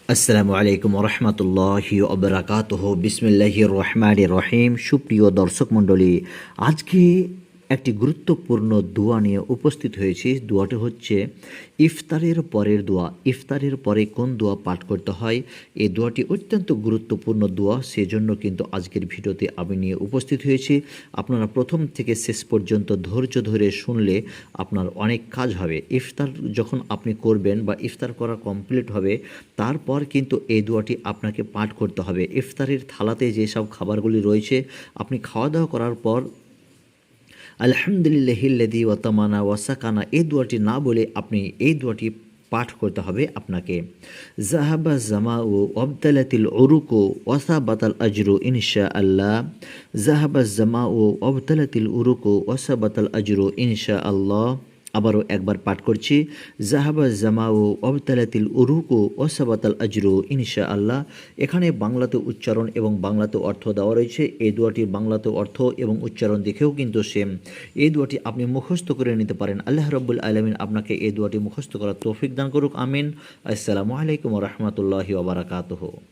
আসসালামু আলাইকুম রহমতুল্লাহি ওবরাকাতুহ বিসমিল্লাহির রহমানির রহিম। সুপ্রিয় দর্শক মণ্ডলী, আজকে একটি গুরুত্বপূর্ণ দোয়া নিয়ে উপস্থিত হয়েছি। দোয়াটি হচ্ছে ইফতারের পরের দোয়া। ইফতারের পরে কোন দোয়া পাঠ করতে হয়, এই দোয়াটি অত্যন্ত গুরুত্বপূর্ণ দোয়া, সেজন্য কিন্তু আজকের ভিডিওতে আমি নিয়ে উপস্থিত হয়েছি। আপনারা প্রথম থেকে শেষ পর্যন্ত ধৈর্য ধরে শুনলে আপনার অনেক কাজ হবে। ইফতার যখন আপনি করবেন বা ইফতার করা কমপ্লিট হবে, তারপর কিন্তু এই দোয়াটি আপনাকে পাঠ করতে হবে। ইফতারের থালাতে যেসব খাবারগুলি রয়েছে, আপনি খাওয়া দাওয়া করার পর আলহামদুলিল্লাহিল্লাযী ওয়াতামানা ওয়াসাকানা এই দোয়াটি না বলে আপনি এই দোয়াটি পাঠ করতে হবে আপনাকে। জাহাবা জামাউ ওয়াবতালাতিল উরুকু ওয়াসাবাতাল আজরু ইনশাআল্লাহ। জাহাবা জামাউ ওয়াবতালাতিল উরুকু ওয়াসাবাতাল আজরু ইনশাআল্লাহ। আবারও একবার পাঠ করছি, জাহাবা জামাউ ওয়াবতালাতিল উরুকু ওয়াসাবাতাল আজরু ইনশাআল্লাহ। এখানে বাংলাতে উচ্চারণ এবং বাংলাতে অর্থ দেওয়া রয়েছে। এই দোয়াটির বাংলাতে অর্থ এবং উচ্চারণ দেখেও কিন্তু সেম। এই দোয়াটি আপনি মুখস্থ করে নিতে পারেন। আল্লাহ রাব্বুল আলামিন আপনাকে এই দোয়াটি মুখস্থ করার তৌফিক দান করুক, আমিন। আসসালামু আলাইকুম ওয়া রাহমাতুল্লাহি ওয়া বারাকাতুহু।